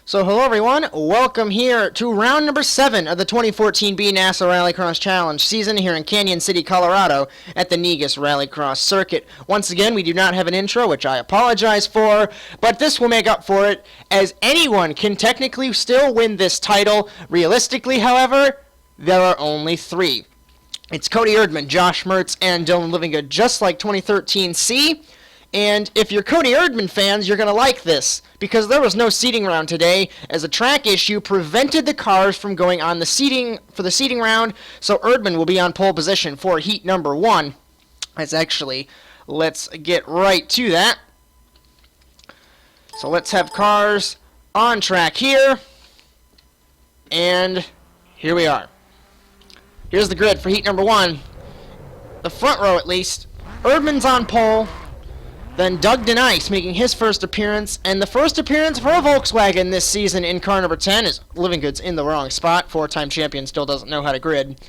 So hello everyone, welcome here to round number 7 of the 2014 NASA RallyCross Challenge season here in Canyon City, Colorado at the Negus RallyCross circuit. Once again, we do not have an intro, which I apologize for, but this will make up for it, as anyone can technically still win this title. Realistically, however, there are only 3. It's Cody Erdman, Josh Mertz, and Dylan Livingood, just like 2013 C. And if you're Cody Erdman fans, you're going to like this, because there was no seeding round today, as a track issue prevented the cars from going on the seeding for the seeding round, so Erdman will be on pole position for heat number 1. Let's get right to that. So let's have cars on track here, and here we are. Here's the grid for heat number 1. The front row, at least. Erdman's on pole. Then Doug DeNice making his first appearance, and the first appearance for a Volkswagen this season in car number 10 is Livingood's in the wrong spot. 4-time champion still doesn't know how to grid.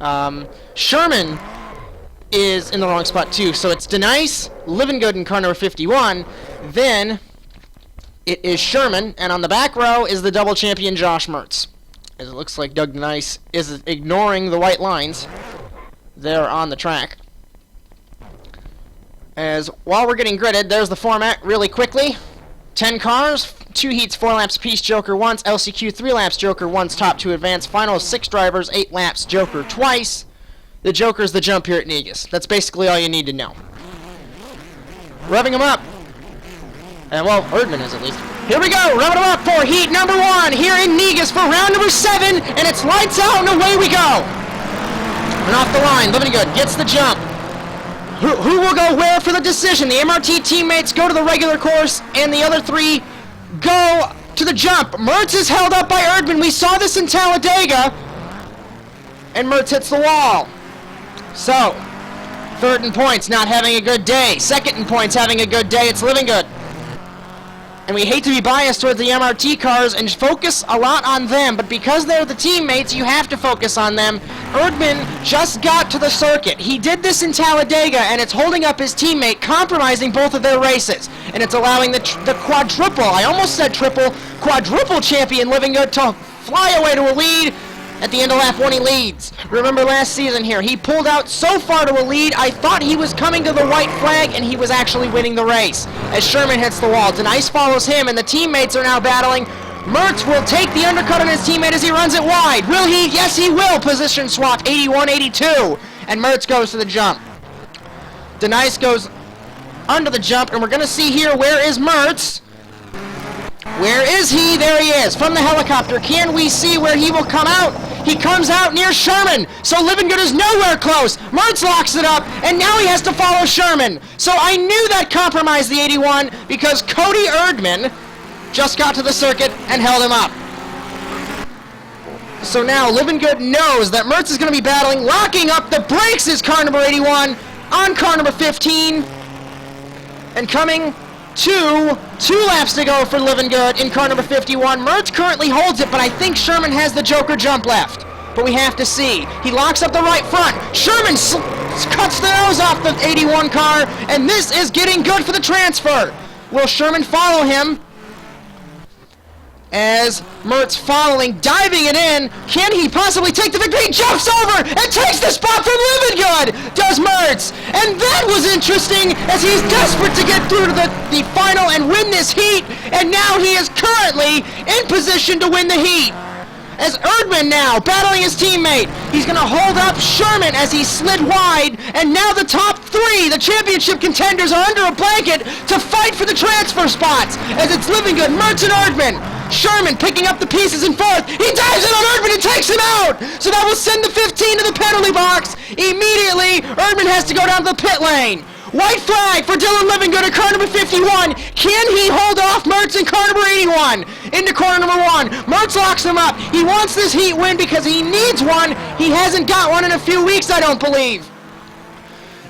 Sherman is in the wrong spot too, so it's DeNice, Livingood in car number 51. Then it is Sherman, and on the back row is the double champion Josh Mertz. As it looks like Doug DeNice is ignoring the white lines there on the track. As while we're getting gridded, there's the format really quickly. 10 cars, 2 heats, 4 laps apiece, Joker once, LCQ 3 laps, Joker once, top 2 advance, final 6 drivers, 8 laps, Joker twice. The Joker's the jump here at Negus. That's basically all you need to know. Revving them up. And well, Erdman is at least. Here we go, revving them up for heat number 1 here in Negus for round number 7, and it's lights out and away we go. And off the line, Livingood gets the jump. Who will go where for the decision? The MRT teammates go to the regular course, and the other 3 go to the jump. Mertz is held up by Erdman. We saw this in Talladega. And Mertz hits the wall. So, third in points, not having a good day. Second in points, having a good day, it's Livingood. And we hate to be biased towards the MRT cars and focus a lot on them, but because they're the teammates, you have to focus on them. Erdman just got to the circuit. He did this in Talladega, and it's holding up his teammate, compromising both of their races. And it's allowing the quadruple, I almost said triple, quadruple champion Livingood to fly away to a lead. At the end of lap 1, he leads. Remember last season here, he pulled out so far to a lead, I thought he was coming to the white flag, and he was actually winning the race. As Sherman hits the wall, DeNice follows him, and the teammates are now battling. Mertz will take the undercut on his teammate as he runs it wide. Will he? Yes, he will. Position swap, 81-82. And Mertz goes to the jump. DeNice goes under the jump, and we're going to see here, where is Mertz? Where is he? There he is. From the helicopter, can we see where he will come out? He comes out near Sherman, so Livingood is nowhere close. Mertz locks it up, and now he has to follow Sherman. So I knew that compromised the 81 because Cody Erdman just got to the circuit and held him up. So now Livingood knows that Mertz is going to be battling. Locking up the brakes is car number 81 on car number 15. And coming to 2 laps to go for Livingood in car number 51. Mertz currently holds it, but I think Sherman has the Joker jump left. But we have to see. He locks up the right front. Sherman cuts the nose off the 81 car, and this is getting good for the transfer. Will Sherman follow him? As Mertz following, diving it in. Can he possibly take the victory? He jumps over and takes the spot from Livingood, does Mertz. And that was interesting, as he's desperate to get through to the final and win this heat. And now he is currently in position to win the heat. As Erdman now battling his teammate. He's going to hold up Sherman as he slid wide. And now the top 3, the championship contenders, are under a blanket to fight for the transfer spots. As it's Livingood, Mertz, and Erdman. Sherman picking up the pieces in 4th. He dives in on Erdman and takes him out. So that will send the 15 to the penalty box. Immediately, Erdman has to go down to the pit lane. White flag for Dylan Livingood at car number 51. Can he hold off Mertz in car number 81? Into corner number 1. Mertz locks him up. He wants this heat win because he needs one. He hasn't got one in a few weeks, I don't believe.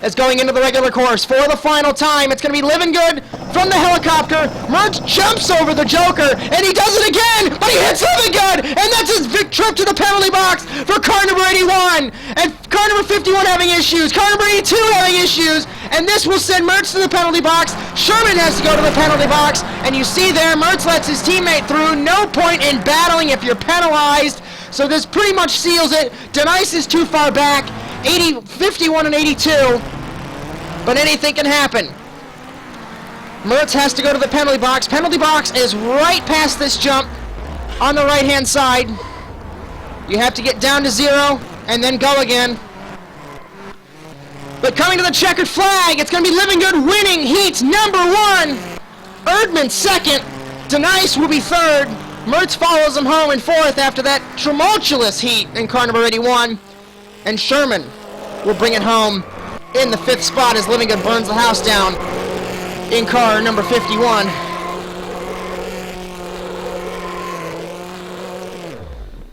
As going into the regular course for the final time, it's going to be Livingood from the helicopter. Mertz jumps over the Joker, and he does it again by he hits Living Good, and that's his big trip to the penalty box for car number 81. And car number 51 having issues, car number 82 having issues, and this will send Mertz to the penalty box. Sherman has to go to the penalty box, and you see there, Mertz lets his teammate through. No point in battling if you're penalized, so this pretty much seals it. Denice is too far back, 51 and 82, but anything can happen. Mertz has to go to the penalty box. Penalty box is right past this jump on the right-hand side. You have to get down to 0 and then go again. But coming to the checkered flag, it's going to be Living Good winning heat number 1. Erdman second. Denice will be 3rd. Mertz follows him home in 4th after that tumultuous heat in car number 81. And Sherman will bring it home in the 5th spot as Living Good burns the house down in car number 51.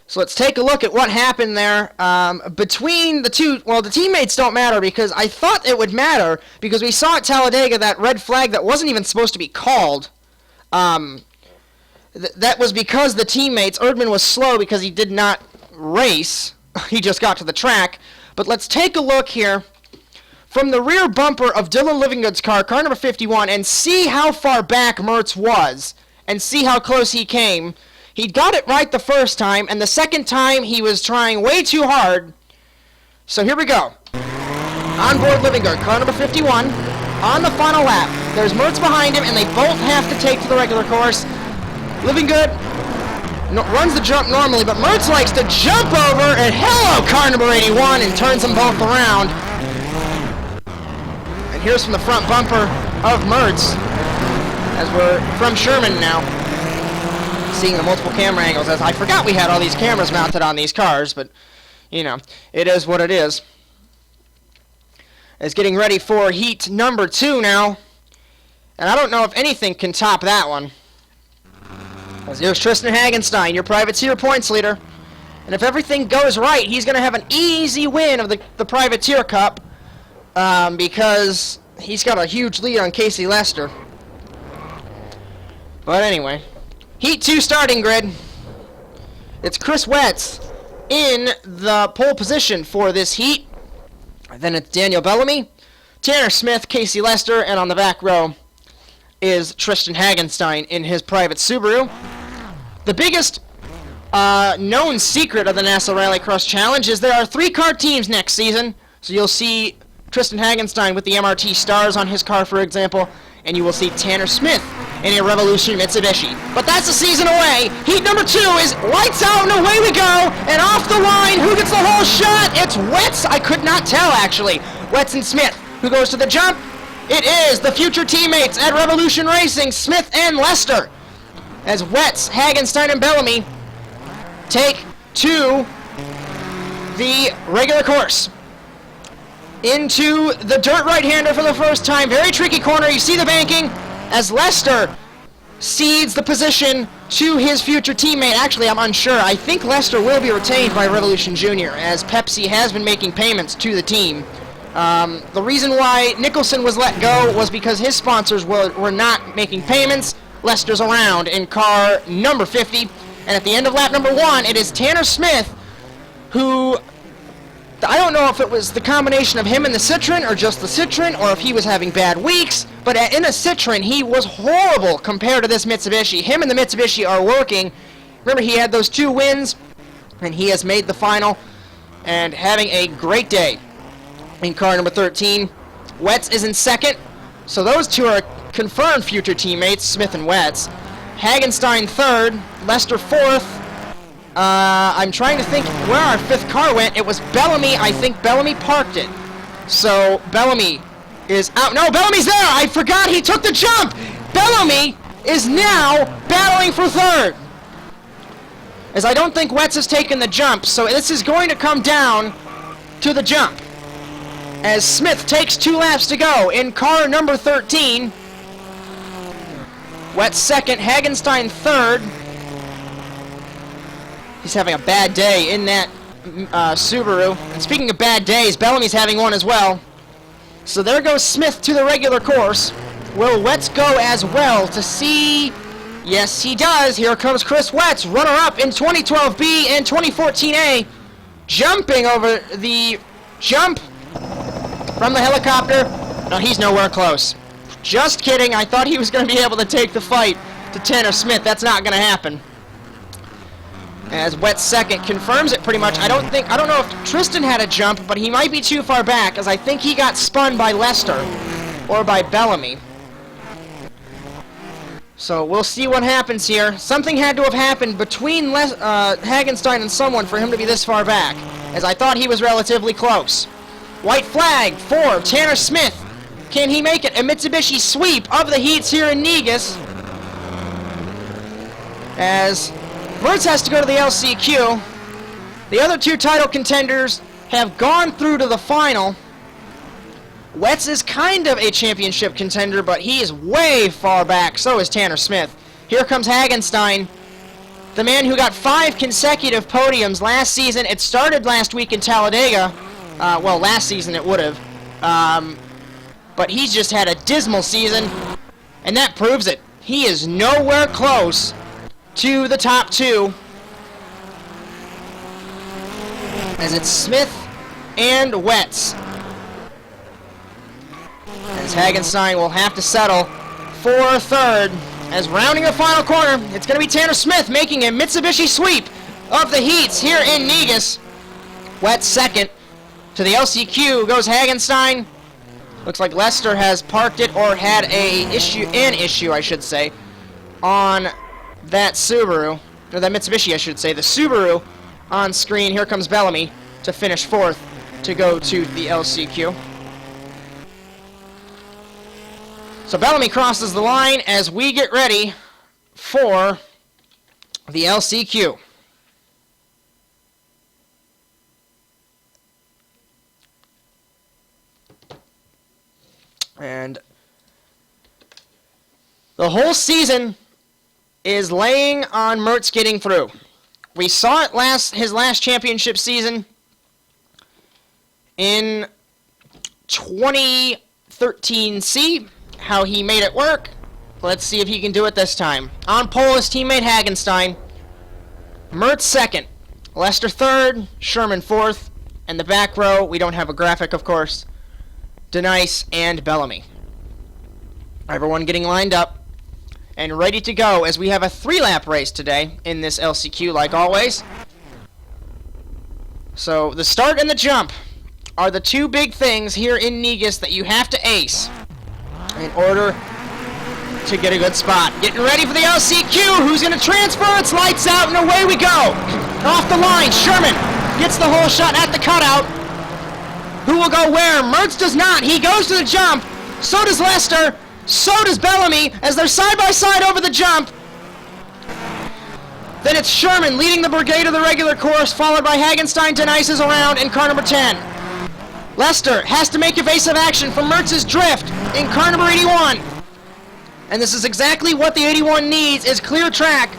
So let's take a look at what happened there between the two. Well, the teammates don't matter because I thought it would matter because we saw at Talladega that red flag that wasn't even supposed to be called. That was because the teammates, Erdman was slow because he did not race. He just got to the track. But let's take a look here from the rear bumper of Dylan Livingood's car number 51, and see how far back Mertz was, and see how close he came. He got it right the first time, and the second time he was trying way too hard. So here we go. On board Livingood, car number 51, on the final lap. There's Mertz behind him, and they both have to take to the regular course. Livingood runs the jump normally, but Mertz likes to jump over, and hello, car number 81, and turns them both around. And here's from the front bumper of Mertz, as we're from Sherman now, seeing the multiple camera angles, as I forgot we had all these cameras mounted on these cars, but, you know, it is what it is. It's getting ready for heat number 2 now, and I don't know if anything can top that one. As here's Tristan Hagenstein, your privateer points leader, and if everything goes right, he's going to have an easy win of the privateer cup, because he's got a huge lead on Casey Lester. But anyway, heat 2 starting grid. It's Chris Wetz in the pole position for this heat. Then it's Daniel Bellamy, Tanner Smith, Casey Lester, and on the back row is Tristan Hagenstein in his private Subaru. The biggest known secret of the NASA RallyCross Challenge is there are 3-car teams next season. So you'll see Tristan Hagenstein with the MRT Stars on his car, for example, and you will see Tanner Smith in a Revolution Mitsubishi. But that's a season away. Heat number 2 is lights out and away we go. And off the line, who gets the whole shot? It's Wetz. I could not tell, actually. Wetz and Smith. Who goes to the jump? It is the future teammates at Revolution Racing, Smith and Lester. As Wetz, Hagenstein, and Bellamy take to the regular course. Into the dirt right-hander for the first time. Very tricky corner. You see the banking as Lester cedes the position to his future teammate. Actually, I'm unsure. I think Lester will be retained by Revolution Junior, as Pepsi has been making payments to the team. The reason why Nicholson was let go was because his sponsors were not making payments. Lester's around in car number 50. And at the end of lap number 1, it is Tanner Smith who... I don't know if it was the combination of him and the Citroen, or just the Citroen, or if he was having bad weeks, but in a Citroen, he was horrible compared to this Mitsubishi. Him and the Mitsubishi are working. Remember, he had those 2 wins, and he has made the final, and having a great day in car number 13. Wetz is in second, so those 2 are confirmed future teammates, Smith and Wetz. Hagenstein third, Lester fourth. I'm trying to think where our 5th car went. It was Bellamy. I think Bellamy parked it. So Bellamy is out. No, Bellamy's there. I forgot he took the jump. Bellamy is now battling for 3rd. As I don't think Wetz has taken the jump, so this is going to come down to the jump. As Smith takes 2 laps to go in car number 13. Wetz second, Hagenstein third. He's having a bad day in that Subaru. And speaking of bad days, Bellamy's having one as well. So there goes Smith to the regular course. Will Wetz go as well to see... Yes, he does. Here comes Chris Wetz, runner-up in 2012B and 2014A, jumping over the jump from the helicopter. No, he's nowhere close. Just kidding. I thought he was going to be able to take the fight to Tanner Smith. That's not going to happen. As Wetz second confirms it pretty much. I don't know if Tristan had a jump, but he might be too far back, as I think he got spun by Lester or by Bellamy. So we'll see what happens here. Something had to have happened between Hagenstein and someone for him to be this far back, as I thought he was relatively close. White flag for Tanner Smith. Can he make it? A Mitsubishi sweep of the heats here in Negus, as Mertz has to go to the LCQ. The other two title contenders have gone through to the final. Wetz is kind of a championship contender, but he is way far back. So is Tanner Smith. Here comes Hagenstein, the man who got 5 consecutive podiums last season. It started last week in Talladega. Well, last season it would have. But he's just had a dismal season, and that proves it. He is nowhere close to the top 2, as it's Smith and Wetz. As Hagenstein will have to settle for third. As rounding the final corner, it's going to be Tanner Smith making a Mitsubishi sweep of the heats here in Negus. Wetz second. To the LCQ goes Hagenstein. Looks like Lester has parked it, or had an issue, I should say, on that Subaru, or that Mitsubishi, I should say, the Subaru on screen. Here comes Bellamy to finish fourth to go to the LCQ. So Bellamy crosses the line as we get ready for the LCQ. And the whole season is laying on Mertz getting through. We saw it his last championship season in 2013C, how he made it work. Let's see if he can do it this time. On pole, his teammate Hagenstein. Mertz second. Lester third. Sherman fourth. And the back row, we don't have a graphic, of course. Denice and Bellamy. Everyone getting lined up and ready to go, as we have a 3-lap race today in this LCQ, like always. So the start and the jump are the two big things here in Negus that you have to ace in order to get a good spot. Getting ready for the LCQ. Who's going to transfer? It's lights out, and away we go. Off the line, Sherman gets the whole shot at the cutout. Who will go where? Mertz does not. He goes to the jump. So does Lester. So does Bellamy, as they're side by side over the jump. Then it's Sherman leading the brigade of the regular course, followed by Hagenstein. Denice is around in car number 10. Lester has to make evasive action from Mertz's drift in car number 81. And this is exactly what the 81 needs, is clear track.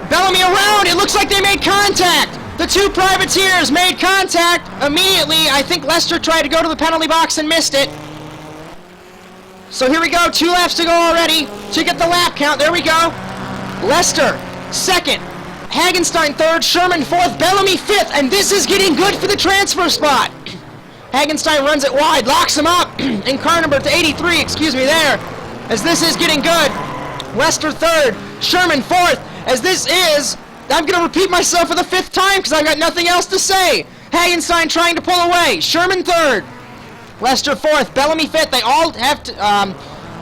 Bellamy around. It looks like they made contact. The two privateers made contact immediately. I think Lester tried to go to the penalty box and missed it. So here we go. 2 laps to go already to get the lap count. There we go. Lester second. Hagenstein third. Sherman fourth. Bellamy fifth. And this is getting good for the transfer spot. Hagenstein runs it wide. Locks him up in car number 83. Excuse me there. As this is getting good. Lester third. Sherman fourth. As this is... I'm going to repeat myself for the 5th time because I've got nothing else to say. Hagenstein trying to pull away. Sherman third. Lester fourth. Bellamy fifth. They all have to...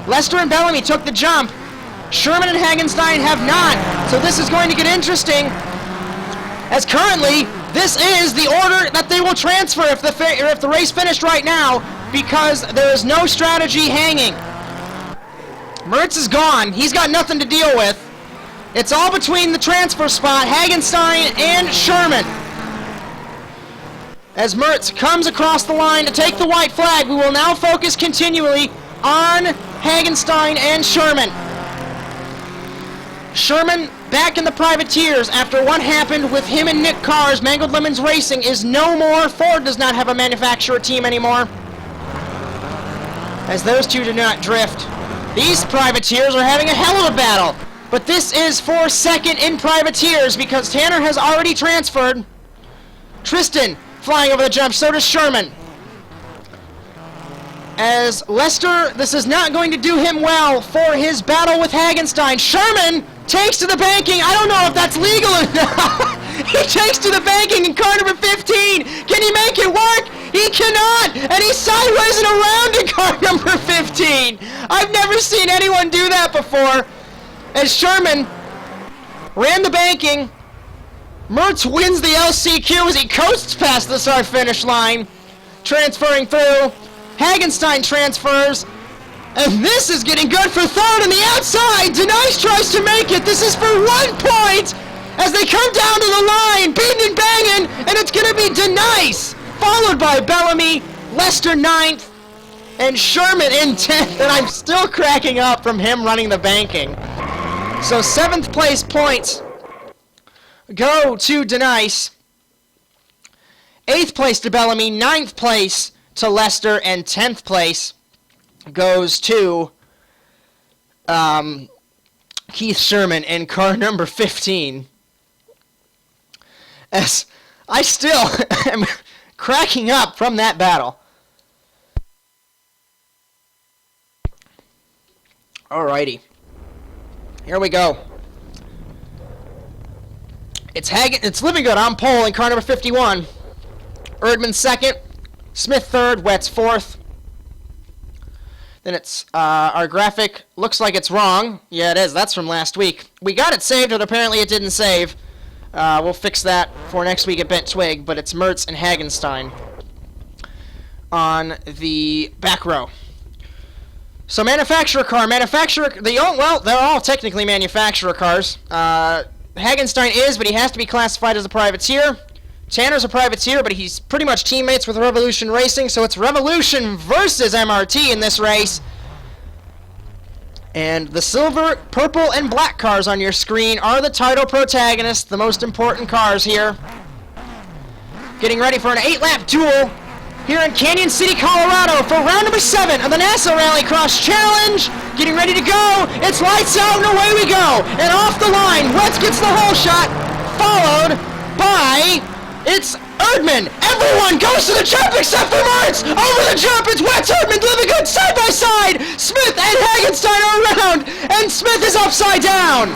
Lester and Bellamy took the jump. Sherman and Hagenstein have not. So this is going to get interesting, as currently this is the order that they will transfer if the race finished right now, because there is no strategy hanging. Mertz is gone. He's got nothing to deal with. It's all between the transfer spot, Hagenstein and Sherman. As Mertz comes across the line to take the white flag, we will now focus continually on Hagenstein and Sherman. Sherman back in the privateers after what happened with him and Nick Carr's Mangled Lemons Racing is no more. Ford does not have a manufacturer team anymore. as those two do not drift. These privateers are having a hell of a battle, but this is for second in privateers because Tanner has already transferred. Tristan flying over the jump, so does Sherman. As Lester, this is not going to do him well for his battle with Hagenstein. Sherman takes to the banking. I don't know if that's legal or not. He takes to the banking in car number 15. Can he make it work? He cannot, and he's sideways and around in car number 15. I've never seen anyone do that before. As Sherman ran the banking, Mertz wins the LCQ as he coasts past the start finish line, transferring through. Hagenstein transfers, and this is getting good for third on the outside. Denice tries to make it. This is for 1 point as they come down to the line, beating and banging, and it's going to be Denice, followed by Bellamy, Lester 9th, and Sherman in 10th, and I'm still cracking up from him running the banking. So 7th place points go to Denice, 8th place to Bellamy, 9th place to Lester, and 10th place goes to Keith Sherman in car number 15. As I still am cracking up from that battle. Alrighty. Here we go. It's Living Good on pole in car number 51. Erdman second. Smith third, Wetz fourth. Then it's, our graphic looks like it's wrong. Yeah, it is. That's from last week. We got it saved, but apparently it didn't save. We'll fix that for next week at Bent Twig, but it's Mertz and Hagenstein on the back row. So manufacturer car, they're all technically manufacturer cars. Hagenstein is, but he has to be classified as a privateer. Tanner's a privateer, but he's pretty much teammates with Revolution Racing, so it's Revolution versus MRT in this race. And the silver, purple, and black cars on your screen are the title protagonists, the most important cars here. Getting ready for an 8-lap duel here in Canyon City, Colorado for round number 7 of the NASA RallyCross Challenge. Getting ready to go. It's lights out and away we go. And off the line, Wetz gets the hole shot, followed by... It's Erdman. Everyone goes to the jump except for Mertz. Over the jump, it's Wetz, Erdman, Living Good side by side. Smith and Hagenstein are around, and Smith is upside down.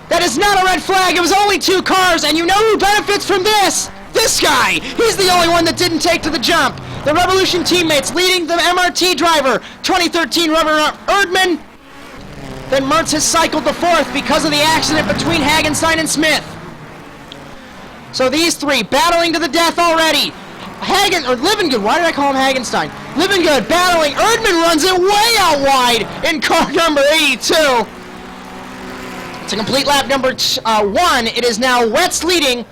That is not a red flag. It was only 2 cars, and you know who benefits from this? This guy. He's the only one that didn't take to the jump. The Revolution teammates leading the MRT driver, 2013 runner-up Erdman. Then Mertz has cycled the 4th because of the accident between Hagenstein and Smith. So these 3 battling to the death already. Living Good, why did I call him Hagenstein? Living Good battling. Erdman runs it way out wide in car number 82. It's a complete lap number 1. It is now Wetz leading.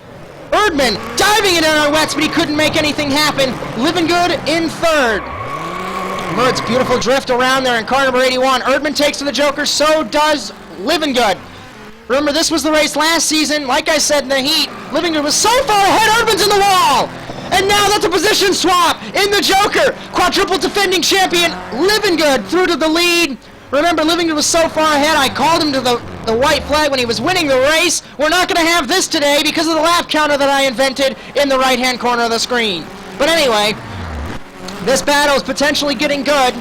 Erdman diving in on Wetz, but he couldn't make anything happen. Living Good in 3rd. Mertz, beautiful drift around there in car number 81. Erdman takes to the Joker, so does Living Good. Remember, this was the race last season. Like I said in the heat, Living Good was so far ahead, Erdman's in the wall! And now that's a position swap in the Joker. Quadruple defending champion, Living Good through to the lead. Remember, Living Good was so far ahead, I called him to the white flag when he was winning the race. We're not going to have this today because of the lap counter that I invented in the right-hand corner of the screen. But anyway, this battle is potentially getting good.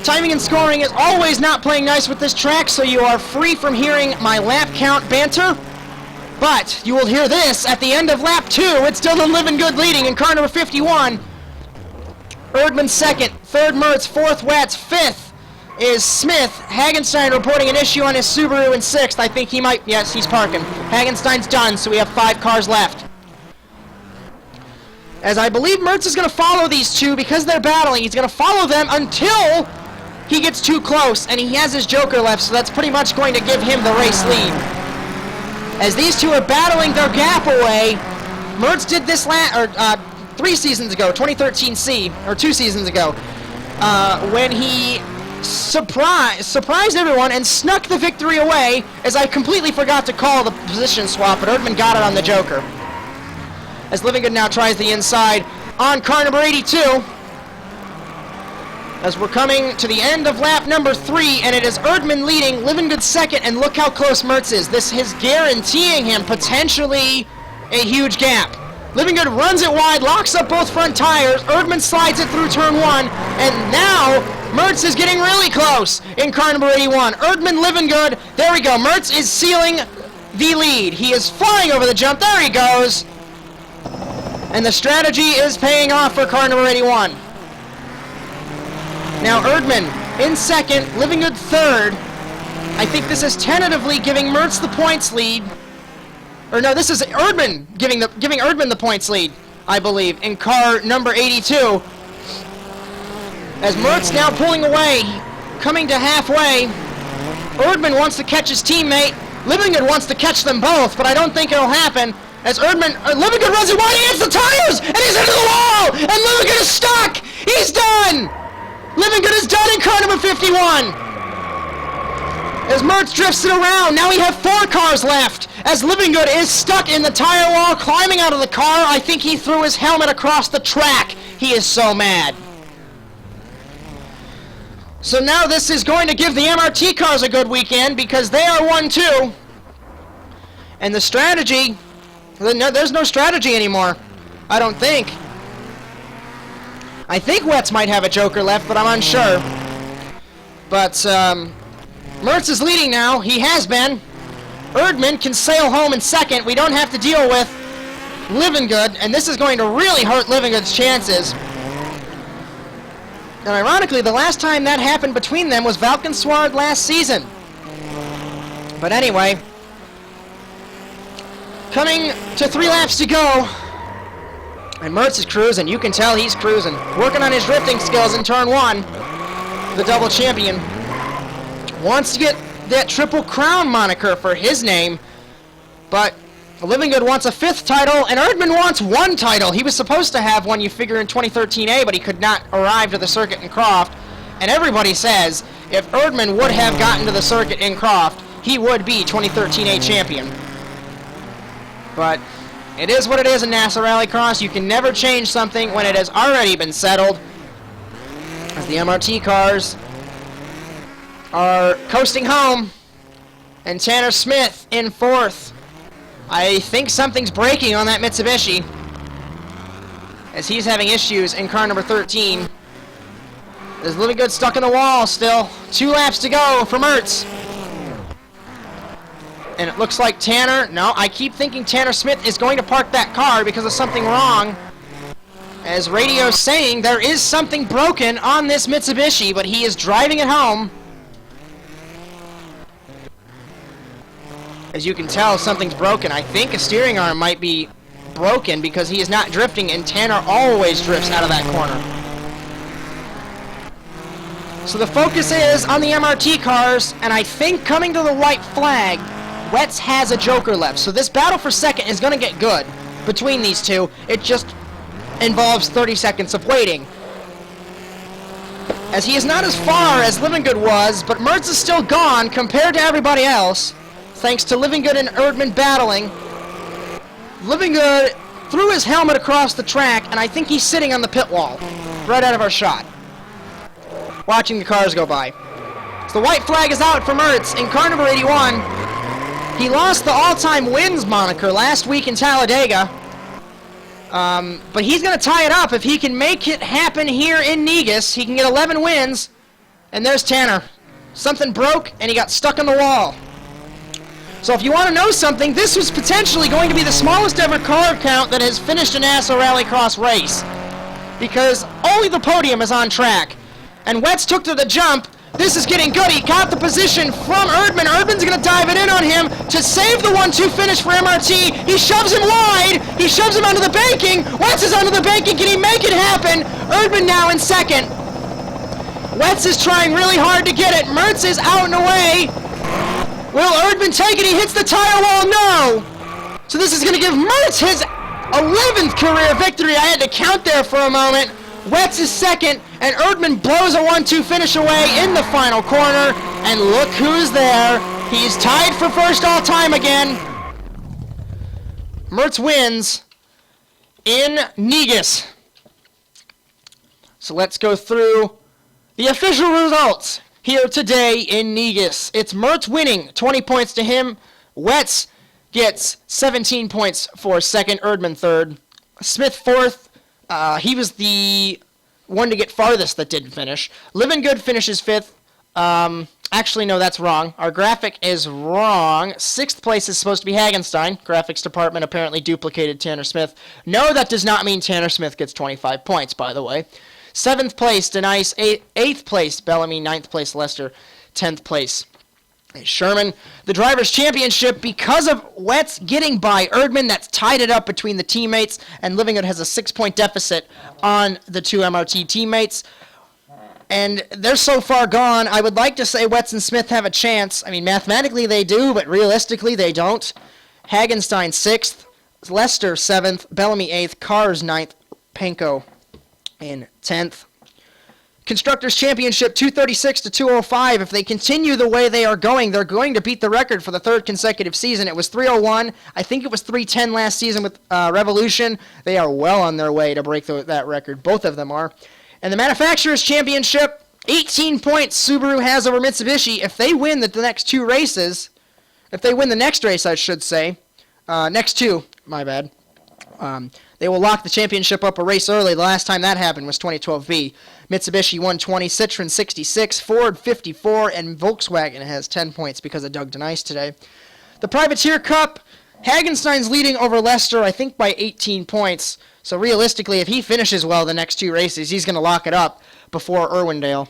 Timing and scoring is always not playing nice with this track, so you are free from hearing my lap count banter. But you will hear this at the end of lap 2. It's still the Living Good leading in car number 51. Erdman 2nd, 3rd Mertz, 4th Wetz, 5th is Smith. Hagenstein reporting an issue on his Subaru in 6th. I think he might, yes, he's parking. Hagenstein's done, so we have 5 cars left. As I believe Mertz is going to follow these 2 because they're battling. He's going to follow them until he gets too close, and he has his Joker left, so that's pretty much going to give him the race lead. As these 2 are battling their gap away, Mertz did this 3 seasons ago, 2013 C, or 2 seasons ago, when he surprised everyone and snuck the victory away, as I completely forgot to call the position swap, but Erdman got it on the Joker. As Living Good now tries the inside on car number 82. as we're coming to the end of lap number 3, and it is Erdman leading, Livingood second, and look how close Mertz is. This is guaranteeing him potentially a huge gap. Livingood runs it wide, locks up both front tires, Erdman slides it through turn 1, and now Mertz is getting really close in car number 81. Erdman, Livingood, there we go. Mertz is sealing the lead. He is flying over the jump, there he goes. And the strategy is paying off for car number 81. Now Erdman in second, Livingood third. I think this is tentatively giving Mertz the points lead. Or no, this is Erdman giving Erdman the points lead, I believe, in car number 82. As Mertz now pulling away, coming to halfway. Erdman wants to catch his teammate. Livingood wants to catch them both, but I don't think it'll happen. As Livingood runs it wide, he hits the tires, and he's into the wall, and Livingood is stuck. He's done. Livingood is done in car number 51. As Mertz drifts it around, now we have 4 cars left. As Livingood is stuck in the tire wall, climbing out of the car. I think he threw his helmet across the track. He is so mad. So now this is going to give the MRT cars a good weekend because they are 1-2. And the strategy, there's no strategy anymore, I don't think. I think Wetz might have a joker left, but I'm unsure. But Mertz is leading now. He has been. Erdman can sail home in second. We don't have to deal with Livingood, and this is going to really hurt Livingood's chances. And ironically, the last time that happened between them was Valkenswaard last season. But anyway, coming to 3 laps to go, and Mertz is cruising. You can tell he's cruising. Working on his drifting skills in turn 1. The double champion wants to get that Triple Crown moniker for his name, but Livingood wants a 5th title, and Erdman wants 1 title. He was supposed to have one, you figure, in 2013A, but he could not arrive to the circuit in Croft. And everybody says if Erdman would have gotten to the circuit in Croft, he would be 2013A champion. But it is what it is in NASA Rallycross. You can never change something when it has already been settled. As the MRT cars are coasting home, and Tanner Smith in 4th. I think something's breaking on that Mitsubishi, as he's having issues in car number 13. There's Livingood stuck in the wall still. 2 laps to go for Mertz. And it looks like Tanner, no, I keep thinking Tanner Smith is going to park that car because of something wrong. As radio's saying there is something broken on this Mitsubishi, but he is driving it home. As you can tell, something's broken. I think a steering arm might be broken because he is not drifting, and Tanner always drifts out of that corner. So the focus is on the MRT cars, and I think coming to the white flag, Wetz has a joker left. So this battle for second is going to get good between these two. It just involves 30 seconds of waiting. As he is not as far as Livingood was, but Mertz is still gone compared to everybody else. Thanks to Livingood and Erdman battling. Livingood threw his helmet across the track, and I think he's sitting on the pit wall, right out of our shot, watching the cars go by. So the white flag is out for Mertz in car number 81. He lost the all-time wins moniker last week in Talladega, but he's going to tie it up. If he can make it happen here in Negus, he can get 11 wins. And there's Tanner. Something broke, and he got stuck on the wall. So if you want to know something, this was potentially going to be the smallest ever car count that has finished a NASA Rallycross race, because only the podium is on track. And Wetz took to the jump. This is getting good. He got the position from Erdman. Erdman's going to dive it in on him to save the 1-2 finish for MRT. He shoves him wide. He shoves him onto the banking. Wetz is onto the banking. Can he make it happen? Erdman now in second. Wetz is trying really hard to get it. Mertz is out and away. Will Erdman take it? He hits the tire wall. No. So this is going to give Mertz his 11th career victory. I had to count there for a moment. Wetz is second, and Erdman blows a 1-2 finish away in the final corner. And look who's there. He's tied for first all time again. Mertz wins in Negus. So let's go through The official results here today in Negus. It's Mertz winning, 20 points to him. Wetz gets 17 points for second, Erdman third. Smith fourth. He was the one to get farthest that didn't finish. Living Good finishes fifth. Actually, no, that's wrong. Our graphic is wrong. Sixth place is supposed to be Hagenstein. Graphics department apparently duplicated Tanner Smith. No, that does not mean Tanner Smith gets 25 points, by the way. Seventh place, Denice. Eighth place, Bellamy. Ninth place, Lester. 10th place, Sherman. The Drivers' Championship, because of Wetz getting by Erdman, that's tied it up between the teammates, and Living Good has a 6-point deficit on the two MRT teammates. And they're so far gone, I would like to say Wetz and Smith have a chance. I mean, mathematically they do, but realistically they don't. Hagenstein 6th, Lester 7th, Bellamy 8th, Cars 9th, Panko in 10th. Constructors' Championship 236 to 205. If they continue the way they are going, they're going to beat the record for the third consecutive season. It was 301. I think it was 310 last season with Revolution. They are well on their way to break that record. Both of them are. And the Manufacturers' Championship, 18 points Subaru has over Mitsubishi. If they win the next two races, if they win the next race, I should say, next two, my bad, they will lock the championship up a race early. The last time that happened was 2012B. Mitsubishi 120, Citroen 66, Ford 54, and Volkswagen has 10 points because of Doug Denice today. The Privateer Cup, Hagenstein's leading over Lester, I think by 18 points. So realistically, if he finishes well the next two races, he's going to lock it up before Irwindale.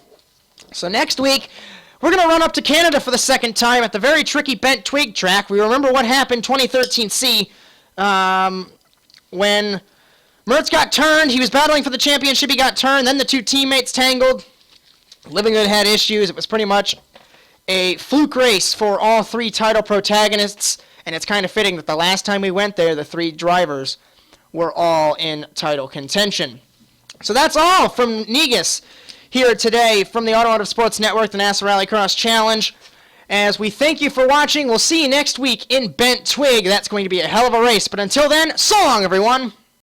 So next week, we're going to run up to Canada for the second time at the very tricky Bent Twig track. We remember what happened 2013C. When Mertz got turned, he was battling for the championship, he got turned, then the two teammates tangled. Living Good had issues. It was pretty much a fluke race for all three title protagonists, and it's kind of fitting that the last time we went there, the three drivers were all in title contention. So that's all from Negus here today from the Automotive Sports Network, the NASA RallyCross Challenge. As we thank you for watching, we'll see you next week in Bent Twig. That's going to be a hell of a race. But until then, so long, everyone.